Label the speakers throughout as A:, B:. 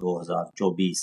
A: 2024,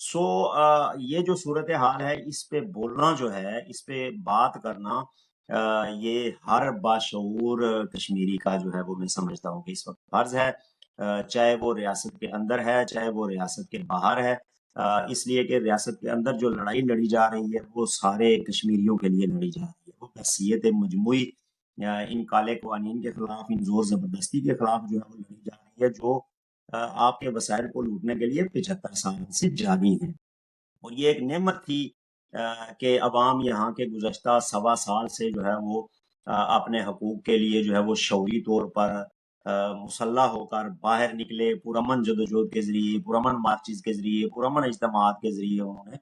A: سو یہ جو صورتحال ہے اس پہ بولنا جو ہے، اس پہ بات کرنا، یہ ہر باشعور کشمیری کا جو ہے وہ میں سمجھتا ہوں کہ اس وقت فرض ہے، چاہے وہ ریاست کے اندر ہے چاہے وہ ریاست کے باہر ہے، اس لیے کہ ریاست کے اندر جو لڑائی لڑی جا رہی ہے وہ سارے کشمیریوں کے لیے لڑی جا رہی ہے، وہ حیثیت مجموعی ان کالے قوانین کے خلاف، ان زور زبردستی کے خلاف جو ہے وہ لڑی جا رہی ہے، جو آپ کے وسائل کو لوٹنے کے لیے 75 سال سے جاری ہیں۔ اور یہ ایک نعمت تھی کہ عوام یہاں کے گزشتہ 1.25 سال سے جو ہے وہ اپنے حقوق کے لیے جو ہے وہ شعوری طور پر مسلح ہو کر باہر نکلے، پرامن جدوجہد کے ذریعے، پرامن مارچز کے ذریعے، پرامن اجتماعات کے ذریعے انہوں نے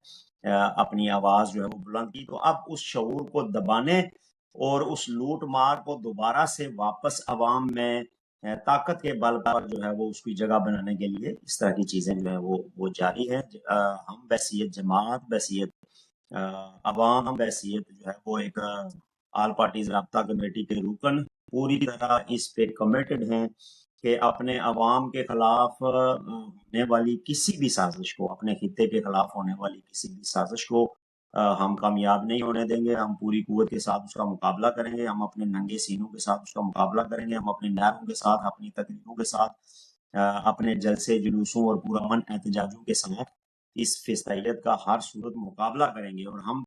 A: اپنی آواز جو ہے وہ بلند کی۔ تو اب اس شعور کو دبانے اور اس لوٹ مار کو دوبارہ سے واپس عوام میں طاقت کے بل پر جو ہے وہ اس کی جگہ بنانے کے لیے اس طرح کی چیزیں جو ہے وہ جاری ہیں۔ ہم بحیثیت جماعت، بحیثیت عوام، بحیثیت جو ہے وہ ایک آل پارٹیز رابطہ کمیٹی کے رکن پوری طرح اس پہ کمیٹڈ ہیں کہ اپنے عوام کے خلاف ہونے والی کسی بھی سازش کو، اپنے خطے کے خلاف ہونے والی کسی بھی سازش کو ہم کامیاب نہیں ہونے دیں گے۔ ہم پوری قوت کے ساتھ اس کا مقابلہ کریں گے، ہم اپنے ننگے سینوں کے ساتھ اس کا مقابلہ کریں گے، ہم اپنے نعروں کے ساتھ، اپنی تقریروں کے ساتھ، اپنے جلسے جلوسوں اور پرامن احتجاجوں کے ساتھ اس فسطائیت کا ہر صورت مقابلہ کریں گے۔ اور ہم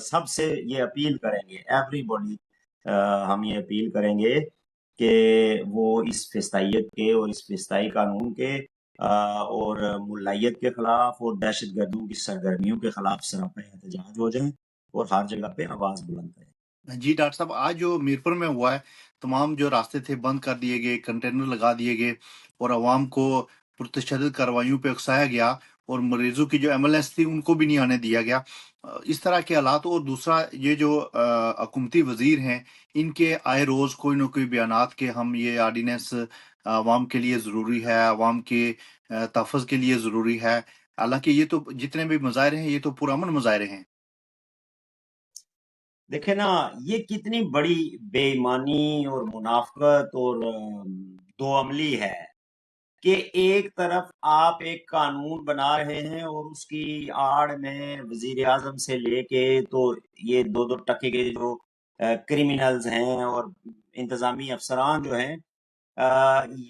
A: سب سے یہ اپیل کریں گے، ایوری باڈی، ہم یہ اپیل کریں گے کہ وہ اس فسطائیت کے اور اس فسطائی قانون کے اور ملائیت کے خلاف اور دہشت گردوں کی سرگرمیوں کے خلاف سراپا احتجاج ہو جائیں اور ہر جگہ پہ آواز بلند کریں۔
B: جی ڈاکٹر صاحب، آج جو میرپور میں ہوا ہے، تمام جو راستے تھے بند کر دیے گئے، کنٹینر لگا دیے گئے اور عوام کو پرتشدد کارروائیوں پہ اکسایا گیا، اور مریضوں کی جو ایمبولینس تھی ان کو بھی نہیں آنے دیا گیا، اس طرح کے حالات۔ اور دوسرا، یہ جو حکومتی وزیر ہیں، ان کے آئے روز کوئی نہ کوئی بیانات کہ ہم یہ آرڈیننس عوام کے لیے ضروری ہے، عوام کے تحفظ کے لیے ضروری ہے، حالانکہ یہ تو جتنے بھی مظاہرے ہیں یہ تو پرامن مظاہرے ہیں۔
A: دیکھیں نا، یہ کتنی بڑی بے ایمانی اور منافقت اور دو عملی ہے کہ ایک طرف آپ ایک قانون بنا رہے ہیں اور اس کی آڑ میں وزیر اعظم سے لے کے تو یہ 2 ٹکے کے جو کرمنلز ہیں اور انتظامی افسران جو ہیں،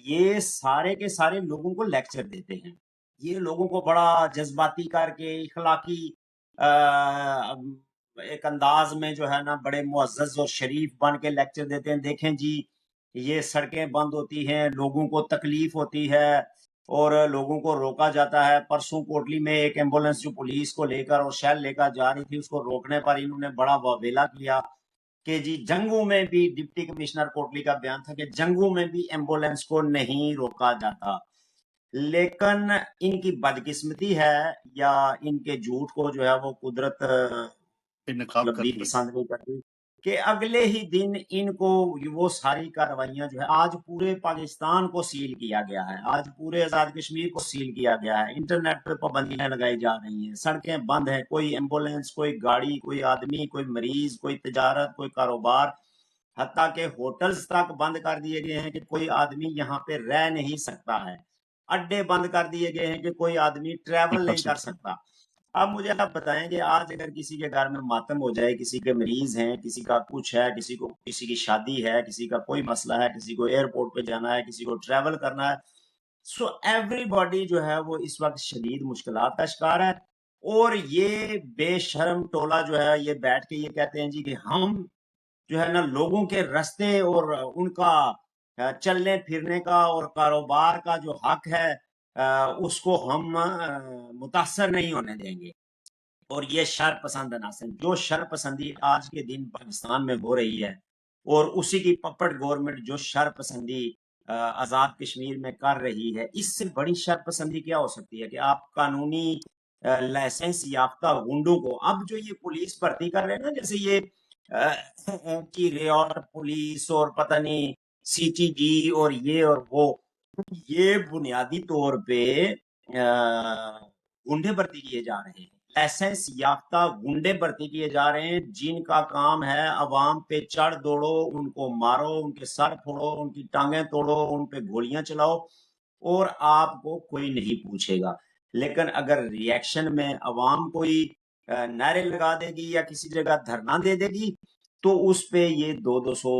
A: یہ سارے کے سارے لوگوں کو لیکچر دیتے ہیں۔ یہ لوگوں کو بڑا جذباتی کر کے اخلاقی ایک انداز میں جو ہے نا بڑے معزز اور شریف بن کے لیکچر دیتے ہیں، دیکھیں جی یہ سڑکیں بند ہوتی ہیں، لوگوں کو تکلیف ہوتی ہے اور لوگوں کو روکا جاتا ہے۔ پرسوں کوٹلی میں ایک ایمبولینس جو پولیس کو لے کر اور شہر لے کر جا رہی تھی، اس کو روکنے پر انہوں نے بڑا واویلا کیا کہ جی جنگوں میں بھی، ڈپٹی کمشنر کوٹلی کا بیان تھا کہ جنگوں میں بھی ایمبولینس کو نہیں روکا جاتا۔ لیکن ان کی بدقسمتی ہے یا ان کے جھوٹ کو جو ہے وہ قدرت
B: انعقاد
A: مطلب بھی
B: کرتی ہے۔
A: پسند نہیں کرتی کہ اگلے ہی دن ان کو وہ ساری کارروائیاں جو ہے، آج پورے پاکستان کو سیل کیا گیا ہے، آج پورے آزاد کشمیر کو سیل کیا گیا ہے، انٹرنیٹ پہ پابندیاں لگائی جا رہی ہیں، سڑکیں بند ہیں، کوئی ایمبولینس، کوئی گاڑی، کوئی آدمی، کوئی مریض، کوئی تجارت، کوئی کاروبار، حتیٰ کہ ہوٹلز تک بند کر دیے گئے ہیں کہ کوئی آدمی یہاں پہ رہ نہیں سکتا ہے، اڈے بند کر دیے گئے ہیں کہ کوئی آدمی ٹریول نہیں کر سکتا۔ اب مجھے آپ بتائیں کہ آج اگر کسی کے گھر میں ماتم ہو جائے، کسی کے مریض ہیں، کسی کا کچھ ہے، کسی کی شادی ہے، کسی کا کوئی مسئلہ ہے، کسی کو ایئرپورٹ پہ جانا ہے، کسی کو ٹریول کرنا ہے، سو ایوری باڈی جو ہے وہ اس وقت شدید مشکلات کا شکار ہے۔ اور یہ بے شرم ٹولہ جو ہے یہ بیٹھ کے یہ کہتے ہیں جی کہ ہم جو ہے نا لوگوں کے رستے اور ان کا چلنے پھرنے کا اور کاروبار کا جو حق ہے اس کو ہم متاثر نہیں ہونے دیں گے۔ اور یہ شر پسند عناصر، جو شر پسندی آج کے دن پاکستان میں ہو رہی ہے اور اسی کی پپٹ گورنمنٹ جو شر پسندی آزاد کشمیر میں کر رہی ہے، اس سے بڑی شر پسندی کیا ہو سکتی ہے کہ آپ قانونی لائسنس یافتہ گنڈوں کو، اب جو یہ پولیس بھرتی کر رہے ہیں نا، جیسے یہ کی ریور پولیس اور پتہ نہیں سی ٹی جی اور یہ اور وہ، یہ بنیادی طور پہ گنڈے بھرتی کیے جا رہے ہیں، لائسنس یافتہ گنڈے بھرتی کیے جا رہے ہیں جن کا کام ہے عوام پہ چڑھ دوڑو، ان کو مارو، ان کے سر پھوڑو، ان کی ٹانگیں توڑو، ان پہ گولیاں چلاؤ اور آپ کو کوئی نہیں پوچھے گا۔ لیکن اگر ریئیکشن میں عوام کوئی نعرے لگا دے گی یا کسی جگہ دھرنا دے دے گی تو اس پہ یہ 200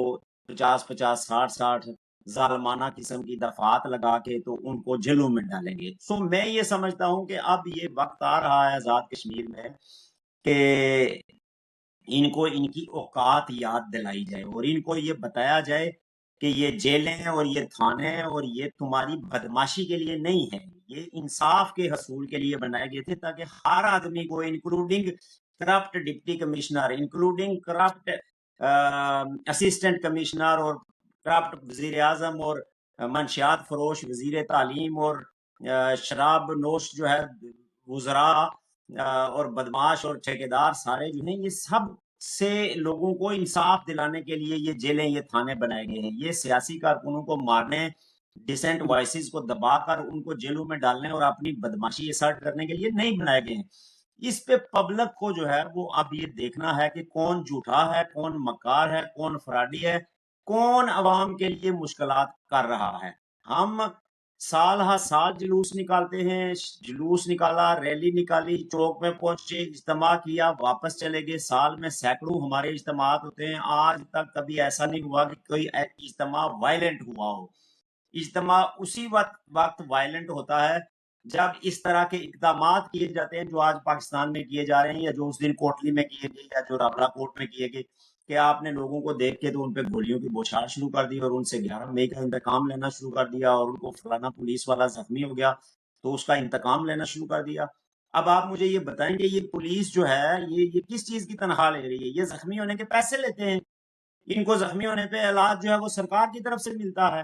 A: 50 50 60 ظالمانہ قسم کی دفعات لگا کے تو ان کو جیلوں میں ڈالیں گے. سو میں یہ سمجھتا ہوں کہ اب یہ وقت آ رہا ہے آزاد کشمیر میں کہ ان کو ان کی اوقات یاد دلائی جائے اور ان کو یہ بتایا جائے کہ یہ جیلیں اور یہ تھانے اور یہ تمہاری بدماشی کے لیے نہیں ہے، یہ انصاف کے حصول کے لیے بنائے گئے تھے تاکہ ہر آدمی کو including corrupt deputy commissioner, including corrupt assistant commissioner اور کرپٹ وزیر اعظم اور منشیات فروش وزیر تعلیم اور شراب نوش جو ہے وزراء اور بدماش اور ٹھیکیدار سارے جو ہیں، یہ سب سے لوگوں کو انصاف دلانے کے لیے یہ جیلیں یہ تھانے بنائے گئے ہیں. یہ سیاسی کارکنوں کو مارنے، ڈیسنٹ وائسز کو دبا کر ان کو جیلوں میں ڈالنے اور اپنی بدماشی اسرٹ کرنے کے لیے نہیں بنائے گئے ہیں. اس پہ پبلک کو جو ہے وہ اب یہ دیکھنا ہے کہ کون جھوٹا ہے، کون مکار ہے، کون فراڈی ہے، کون عوام کے لیے مشکلات کر رہا ہے. ہم سال ہر سال جلوس نکالتے ہیں، جلوس نکالا، ریلی نکالی، چوک میں پہنچے، اجتماع کیا، واپس چلے گئے. سال میں سینکڑوں ہمارے اجتماعات ہوتے ہیں. آج تک کبھی ایسا نہیں ہوا کہ کوئی اجتماع وائلنٹ ہوا ہو. اجتماع اسی وقت وائلنٹ ہوتا ہے جب اس طرح کے اقدامات کیے جاتے ہیں جو آج پاکستان میں کیے جا رہے ہیں یا جو اس دن کوٹلی میں کیے گئے یا جو رابلہ کوٹ میں کیے گئے کہ آپ نے لوگوں کو دیکھ کے تو ان پہ گولیوں کی بوچھار شروع کر دی اور ان سے 11 مئی کا انتقام لینا شروع کر دیا اور ان کو فلانا پولیس والا زخمی ہو گیا تو اس کا انتقام لینا شروع کر دیا. اب آپ مجھے یہ بتائیں کہ یہ پولیس جو ہے یہ کس چیز کی تنخواہ لے رہی ہے؟ یہ زخمی ہونے کے پیسے لیتے ہیں. ان کو زخمی ہونے پہ علاج جو ہے وہ سرکار کی طرف سے ملتا ہے.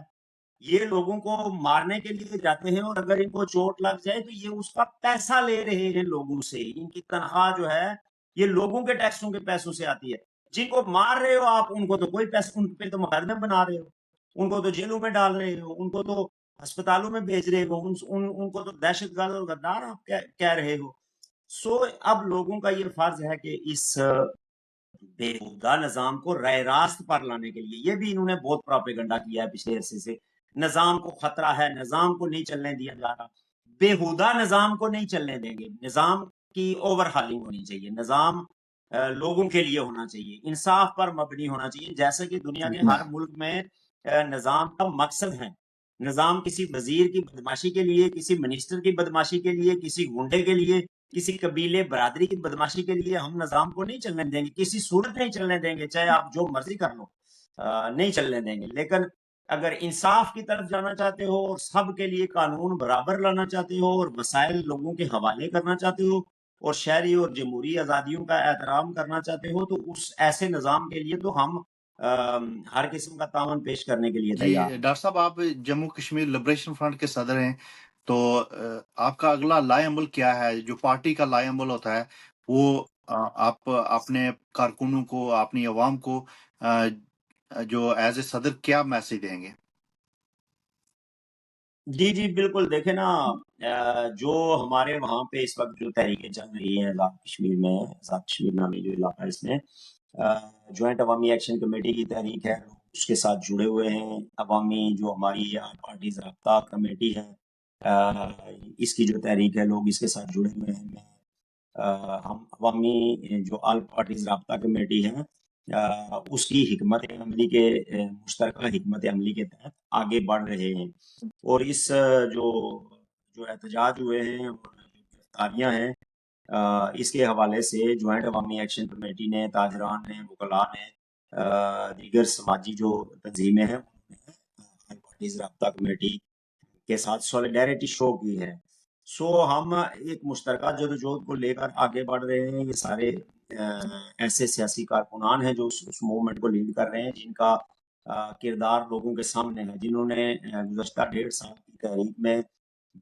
A: یہ لوگوں کو مارنے کے لیے جاتے ہیں اور اگر ان کو چوٹ لگ جائے تو یہ اس کا پیسہ لے رہے ہیں لوگوں سے. ان کی تنخواہ جو ہے یہ لوگوں کے ٹیکسوں کے پیسوں سے آتی ہے. جن کو مار رہے ہو آپ ان کو تو کوئی پیسہ، ان پہ تو مقدمے بنا رہے ہو، ان کو تو جیلوں میں ڈال رہے ہو، ان کو تو ہسپتالوں میں بھیج رہے ہو، ان کو تو دہشت گرد اور غدار آپ کہہ رہے ہو. سو اب لوگوں کا یہ فرض ہے کہ اس بےہودہ نظام کو رائے راست پر لانے کے لیے، یہ بھی انہوں نے بہت پراپیگنڈا کیا ہے پچھلے عرصے سے، نظام کو خطرہ ہے، نظام کو نہیں چلنے دیا جا رہا. بےہودہ نظام کو نہیں چلنے دیں گے. نظام کی اوور ہالنگ ہونی چاہیے، نظام لوگوں کے لیے ہونا چاہیے، انصاف پر مبنی ہونا چاہیے جیسے کہ دنیا کے ہر ملک میں نظام کا مقصد ہے. نظام کسی وزیر کی بدماشی کے لیے، کسی منسٹر کی بدماشی کے لیے، کسی گنڈے کے لیے، کسی قبیلے برادری کی بدماشی کے لیے ہم نظام کو نہیں چلنے دیں گے، کسی صورت نہیں چلنے دیں گے، چاہے آپ جو مرضی کر لو نہیں چلنے دیں گے. لیکن اگر انصاف کی طرف جانا چاہتے ہو اور سب کے لیے قانون برابر لانا چاہتے ہو اور وسائل لوگوں کے حوالے کرنا چاہتے ہو اور شہری اور جمہوری آزادیوں کا احترام کرنا چاہتے ہو تو اس ایسے نظام کے لیے تو ہم ہر قسم کا تعاون پیش کرنے کے لیے
B: جی
A: تیار ہیں.
B: ڈاکٹر صاحب، آپ جموں کشمیر لبریشن فرنٹ کے صدر ہیں، تو آپ کا اگلا لائے عمل کیا ہے؟ جو پارٹی کا لائے عمل ہوتا ہے وہ آپ اپنے کارکنوں کو، اپنی عوام کو جو ایز اے صدر کیا میسج دیں گے؟
A: جی جی بالکل. دیکھیں نا جو ہمارے وہاں پہ اس وقت جو تحریکیں چل رہی ہیں آزاد کشمیر میں، آزاد کشمیر نامی جو علاقہ ہے اس میں جوائنٹ عوامی ایکشن کمیٹی کی تحریک ہے، لوگ اس کے ساتھ جڑے ہوئے ہیں. عوامی جو ہماری آل پارٹیز رابطہ کمیٹی ہے اس کی جو تحریک ہے لوگ اس کے ساتھ جڑے ہوئے ہیں. ہم عوامی جو آل پارٹیز رابطہ کمیٹی ہے اس کی حکمت عملی کے مشترکہ حکمت عملی کے تحت آگے بڑھ رہے ہیں. اور اس جو احتجاج ہوئے ہیں اور جو گرفتاریاں ہیں اس کے حوالے سے جوائنٹ عوامی ایکشن کمیٹی نے، تاجران نے، وکلاء نے، دیگر سماجی جو تنظیمیں ہیں انہوں نے آل پارٹیز رابطہ کمیٹی کے ساتھ سولیڈیرٹی شو کی ہے. سو ہم ایک مشترکہ جدوجہد کو لے کر آگے بڑھ رہے ہیں. یہ سارے ایسے سیاسی کارکنان ہیں جو اس موومنٹ کو لیڈ کر رہے ہیں، جن کا کردار لوگوں کے سامنے ہے، جنہوں نے گزشتہ 1.5 سال کی تحریک میں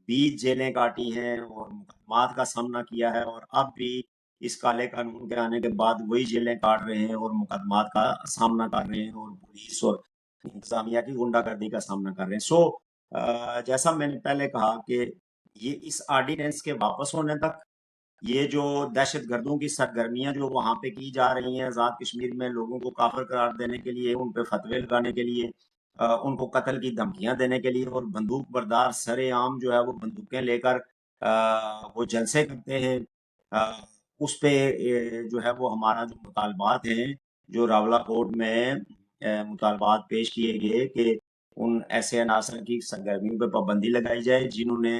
A: 20 جیلیں کاٹی ہیں اور مقدمات کا سامنا کیا ہے، اور اب بھی اس کالے قانون کے آنے کے بعد وہی جیلیں کاٹ رہے ہیں اور مقدمات کا سامنا کر رہے ہیں اور پولیس اور انتظامیہ کی غنڈہ گردی کا سامنا کر رہے ہیں. سو جیسا میں نے پہلے کہا کہ یہ اس آرڈیننس کے واپس ہونے تک یہ جو دہشت گردوں کی سرگرمیاں جو وہاں پہ کی جا رہی ہیں آزاد کشمیر میں، لوگوں کو کافر قرار دینے کے لیے، ان پہ فتوے لگانے کے لیے، ان کو قتل کی دھمکیاں دینے کے لیے اور بندوق بردار سر عام جو ہے وہ بندوقیں لے کر وہ جلسے کرتے ہیں، اس پہ جو ہے وہ ہمارا جو مطالبات ہیں جو راولہ کوٹ میں مطالبات پیش کیے گئے کہ ان ایسے عناصر کی سرگرمیوں پہ پابندی لگائی جائے جنہوں نے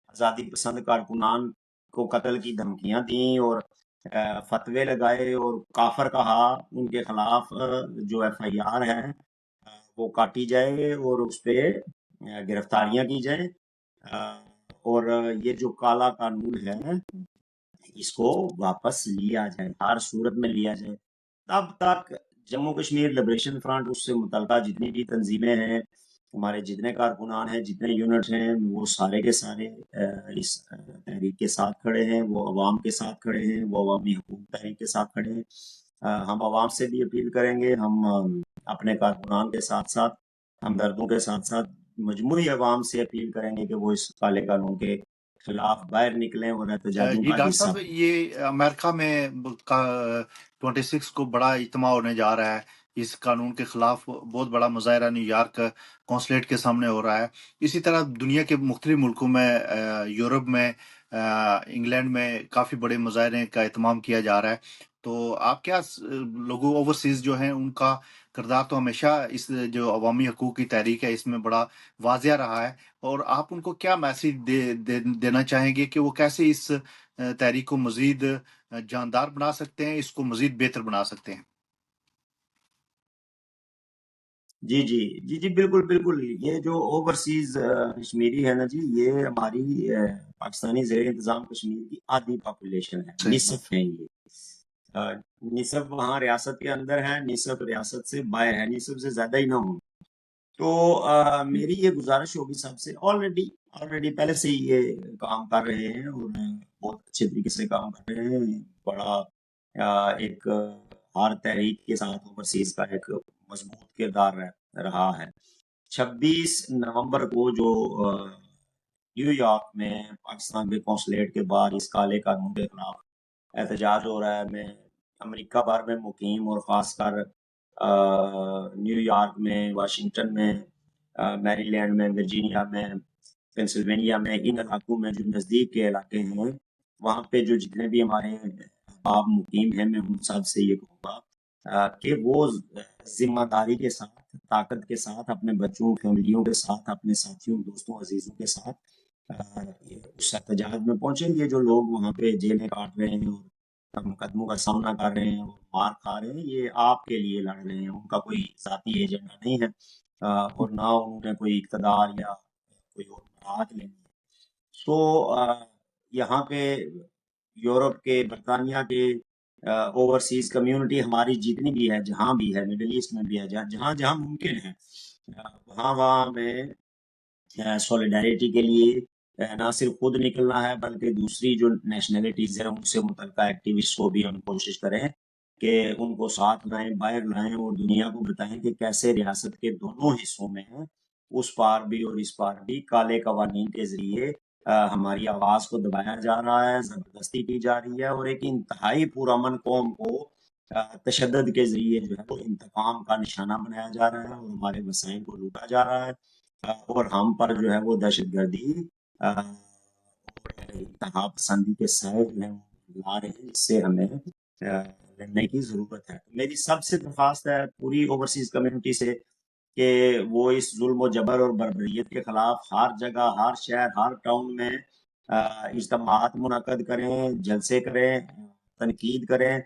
A: آزادی پسند کارکنان کو قتل کی دھمکیاں دیں اور فتوے لگائے اور کافر کہا، ان کے خلاف جو ایف آئی آر ہے وہ کاٹی جائے اور اس پہ گرفتاریاں کی جائیں، اور یہ جو کالا قانون ہے اس کو واپس لیا جائے، ہر صورت میں لیا جائے۔ تب تک جموں کشمیر لبریشن فرنٹ، اس سے متعلقہ جتنی بھی تنظیمیں ہیں، ہمارے جتنے کارکنان ہیں، جتنے یونٹ ہیں، وہ سارے کے سارے اس تحریک کے ساتھ کھڑے ہیں، وہ عوام کے ساتھ کھڑے ہیں، وہ عوامی حقوق تحریک کے ساتھ کھڑے ہیں۔ ہم عوام سے بھی اپیل کریں گے، ہم اپنے کارکنان کے ساتھ ساتھ ہمدردوں کے ساتھ ساتھ مجموعی عوام سے اپیل کریں گے کہ وہ اس کالے قانون کے خلاف باہر نکلیں اور احتجاجوں
B: جی
A: کا
B: ڈاکٹر
A: حصہ
B: صاحب،
A: بنیں۔
B: یہ امریکہ میں 26 کو بڑا اجتماع ہونے جا رہا ہے، اس قانون کے خلاف بہت بڑا مظاہرہ نیو یارک قونصلیٹ کے سامنے ہو رہا ہے۔ اسی طرح دنیا کے مختلف ملکوں میں، یورپ میں، انگلینڈ میں کافی بڑے مظاہرے کا اہتمام کیا جا رہا ہے۔ تو آپ کیا لوگوں اوورسیز جو ہیں ان کا کردار تو ہمیشہ اس جو عوامی حقوق کی تحریک ہے اس میں بڑا واضح رہا ہے، اور آپ ان کو کیا میسج دینا چاہیں گے کہ وہ کیسے اس تحریک کو مزید جاندار بنا سکتے ہیں، اس کو مزید بہتر بنا سکتے ہیں؟
A: جی جی جی جی بالکل بالکل، یہ جو اوورسیز کشمیری ہے نا جی، یہ ہماری پاکستانی زیر انتظام کشمیر کی آدھی پاپولیشن ہے،
B: صحیح بات۔
A: نصف ہیں یہ۔ نصف وہاں ریاست کے اندر ہے، نصف ریاست سے باہر ہے، نصف سے زیادہ ہی نہ ہوں۔ تو میری یہ گزارش ہوگی سب سے، آلریڈی پہلے سے ہی یہ کام کر رہے ہیں اور بہت اچھے طریقے سے کام کر رہے ہیں، بڑا ایک ہر تحریک کے ساتھ اوورسیز کا ایک مضبوط کردار رہا ہے۔ 26 نومبر کو جو نیو یارک میں پاکستان کے قونصلیٹ کے باہر اس کالے قانون کے خلاف احتجاج ہو رہا ہے، میں امریکہ بھر میں مقیم اور خاص کر نیو یارک میں، واشنگٹن میں، میری لینڈ میں، ورجینیا میں، پینسلوینیا میں، ان علاقوں میں جو نزدیک کے علاقے ہیں وہاں پہ جو جتنے بھی ہمارے احباب مقیم ہیں، میں ان سب سے یہ کہوں گا کہ وہ ذمہ داری کے ساتھ، طاقت کے ساتھ، اپنے بچوں، فیملیوں کے ساتھ، اپنے ساتھیوں، دوستوں، عزیزوں کے ساتھ اس احتجاج میں پہنچیں گے۔ جو لوگ وہاں پہ جیلیں کاٹ رہے ہیں اور مقدموں کا سامنا کر رہے ہیں اور مار کھا رہے ہیں، یہ آپ کے لیے لڑ رہے ہیں، ان کا کوئی ذاتی ایجنڈا نہیں ہے، اور نہ انہوں نے کوئی اقتدار یا کوئی اور مراد لینی ہے۔ سو یہاں پہ یورپ کے، برطانیہ کے اوورسیز کمیونٹی ہماری جتنی بھی ہے، جہاں بھی ہے، مڈل ایسٹ میں بھی ہے، جہاں جہاں ممکن ہے، وہاں میں سولیڈیرٹی کے لیے نہ صرف خود نکلنا ہے بلکہ دوسری جو نیشنلٹیز ہیں ان سے متعلقہ ایکٹیوسٹ کو بھی ہم کوشش کریں کہ ان کو ساتھ لائیں، باہر لائیں اور دنیا کو بتائیں کہ کیسے ریاست کے دونوں حصوں میں اس پار بھی اور اس پار بھی کالے قوانین کے ذریعے ہماری آواز کو دبایا جا رہا ہے، زبردستی کی جا رہی ہے، اور ایک انتہائی پرامن قوم کو تشدد کے ذریعے جو ہے وہ انتقام کا نشانہ بنایا جا رہا ہے اور ہمارے وسائل کو لوٹا جا رہا ہے، اور ہم پر جو ہے وہ دہشت گردی اور انتہا پسندی کے سائے جو ہیں وہ لا رہے ہیں، جس سے ہمیں لڑنے کی ضرورت ہے۔ میری سب سے درخواست ہے پوری اوورسیز کمیونٹی سے کہ وہ اس ظلم و جبر اور بربریت کے خلاف ہر جگہ، ہر شہر، ہر ٹاؤن میں اجتماعات منعقد کریں، جلسے کریں، تنقید کریں،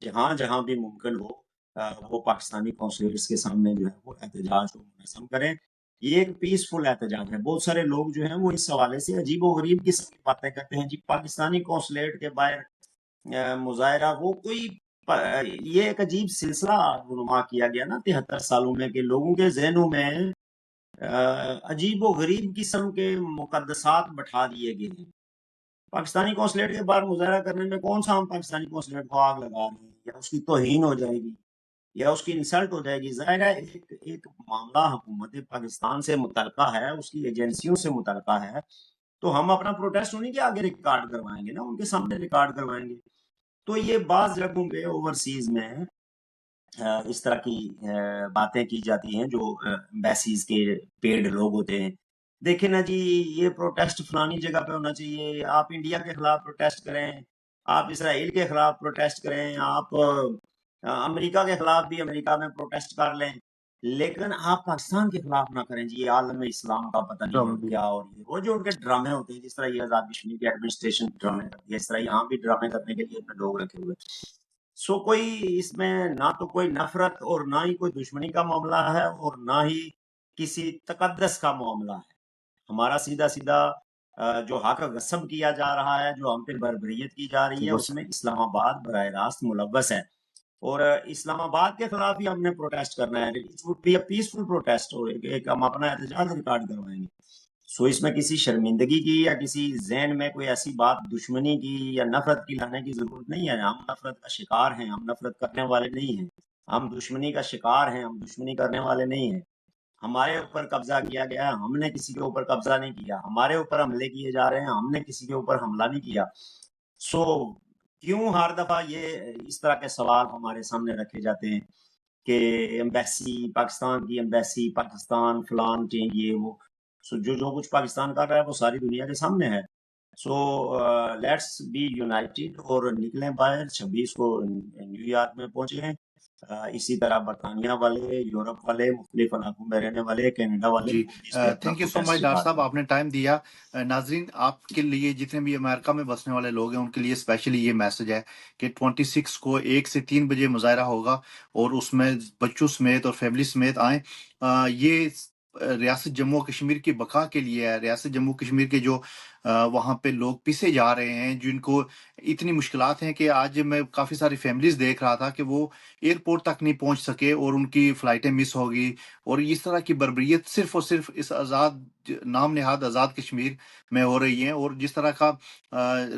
A: جہاں جہاں بھی ممکن ہو وہ پاکستانی قونصلیٹس کے سامنے جو ہے وہ احتجاج کو منظم کریں۔ یہ ایک پیسفل احتجاج ہے۔ بہت سارے لوگ جو ہیں وہ اس حوالے سے عجیب و غریب قسم کی باتیں کرتے ہیں، جی پاکستانی قونصلیٹ کے باہر مظاہرہ، وہ کوئی یہ ایک عجیب سلسلہ رونما کیا گیا نا 73 سالوں میں کہ لوگوں کے ذہنوں میں عجیب و غریب قسم کے مقدسات بٹھا دیے گئے ہیں۔ پاکستانی قونصلیٹ کے باہر مظاہرہ کرنے میں کون سا ہم پاکستانی قونصلیٹ کو آگ لگا رہے ہیں یا اس کی توہین ہو جائے گی یا اس کی انسلٹ ہو جائے گی؟ ظاہر ہے ایک معاملہ حکومت پاکستان سے متعلقہ ہے، اس کی ایجنسیوں سے متعلقہ ہے، تو ہم اپنا پروٹیسٹ انہیں کے آگے ریکارڈ کروائیں گے نا، ان کے سامنے ریکارڈ کروائیں گے۔ تو یہ بعض جگہوں پہ اوورسیز میں اس طرح کی باتیں کی جاتی ہیں جو ایمبیسیز کے پیڈ لوگ ہوتے ہیں، دیکھیں نا جی، یہ پروٹیسٹ فلانی جگہ پہ ہونا چاہیے، آپ انڈیا کے خلاف پروٹیسٹ کریں، آپ اسرائیل کے خلاف پروٹیسٹ کریں، آپ امریکہ کے خلاف بھی امریکہ میں پروٹیسٹ کر لیں، لیکن آپ پاکستان کے خلاف نہ کریں جی، یہ عالم اسلام کا پتہ نہیں اور کیا، اور یہ وہ جو ان کے ڈرامے ہوتے ہیں، جس طرح یہ آزاد کشمیر کی ایڈمنسٹریشن ڈرامے کرتی ہے، اس طرح یہاں بھی ڈرامے کرنے کے لیے اپنے لوگ رکھے ہوئے۔ سو کوئی اس میں نہ تو کوئی نفرت اور نہ ہی کوئی دشمنی کا معاملہ ہے اور نہ ہی کسی تقدس کا معاملہ ہے۔ ہمارا سیدھا سیدھا جو حق غصب کیا جا رہا ہے، جو ہم پہ بربریت کی جا رہی ہے، اس میں اسلام آباد براہ راست ملوث ہے، اور اسلام آباد کے خلاف ہی ہم نے پروٹیسٹ کرنا ہے۔ It would be a peaceful protest, ایک ہم اپنا احتجاج ریکارڈ کروائیں گے۔ سو اس میں کسی شرمندگی کی یا کسی ذہن میں کوئی ایسی بات دشمنی کی یا نفرت کی لانے کی ضرورت نہیں ہے۔ ہم نفرت کا شکار ہیں، ہم نفرت کرنے والے نہیں ہیں، ہم دشمنی کا شکار ہیں، ہم دشمنی کرنے والے نہیں ہیں۔ ہمارے اوپر قبضہ کیا گیا ہے، ہم نے کسی کے اوپر قبضہ نہیں کیا، ہمارے اوپر حملے کیے جا رہے ہیں، ہم نے کسی کے اوپر حملہ نہیں کیا۔ سو کیوں ہر دفعہ یہ اس طرح کے سوال ہمارے سامنے رکھے جاتے ہیں کہ ایمبیسی، پاکستان کی ایمبیسی، پاکستان فلان چینج، یہ وہ۔ سو جو کچھ پاکستان کر رہا ہے وہ ساری دنیا کے سامنے ہے۔ سو لیٹس بی یونائٹیڈ اور نکلیں باہر، 26 کو نیو یارک میں پہنچیں۔ اسی طرح برطانیہ والے، یورپ والے، مختلف علاقوں میں رہنے والے، کینیڈا والے
B: جی
A: وہ بھی اس پہ اپنا
B: thank you so much
A: protest
B: doctor
A: record
B: صاحب،
A: کریں۔
B: آپ نے ٹائم دیا۔ ناظرین، آپ کے لیے جتنے بھی امریکہ میں بسنے والے لوگ ہیں ان کے لیے اسپیشلی یہ میسج ہے کہ 26 کو 1 سے 3 بجے مظاہرہ ہوگا، اور اس میں بچوں سمیت اور فیملی سمیت آئیں۔ یہ ریاست جموں و کشمیر کی بقا کے لیے ہے۔ ریاست جموں و کشمیر کے جو وہاں پہ لوگ پیسے جا رہے ہیں، جن کو اتنی مشکلات ہیں کہ آج میں کافی ساری فیملیز دیکھ رہا تھا کہ وہ ایئرپورٹ تک نہیں پہنچ سکے اور ان کی فلائٹیں مس ہوگی، اور اس طرح کی بربریت صرف اور صرف اس نام نہاد آزاد کشمیر میں ہو رہی ہے، اور جس طرح کا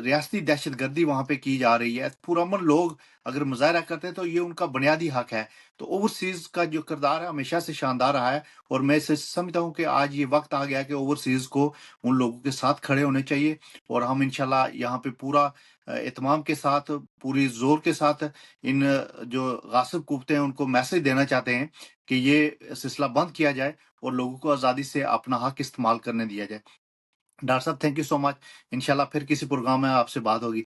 B: ریاستی دہشت گردی وہاں پہ کی جا رہی ہے۔ پرامن لوگ اگر مظاہرہ کرتے ہیں تو یہ ان کا بنیادی حق ہے۔ تو اوورسیز کا جو کردار ہے ہمیشہ سے شاندار رہا ہے، اور میں اسے سمجھتا ہوں کہ آج یہ وقت آ گیا کہ اوورسیز کو ان لوگوں کے ساتھ کھڑے ہونے چاہیے، اور ہم انشاءاللہ یہاں پہ پورا اہتمام کے ساتھ، پوری زور کے ساتھ ان جو غاصب قوتیں ہیں ان کو میسج دینا چاہتے ہیں کہ یہ سلسلہ بند کیا جائے اور لوگوں کو آزادی سے اپنا حق استعمال کرنے دیا جائے۔ ڈاکٹر صاحب تھینک یو سو مچ، انشاءاللہ پھر کسی پروگرام میں آپ سے بات ہوگی۔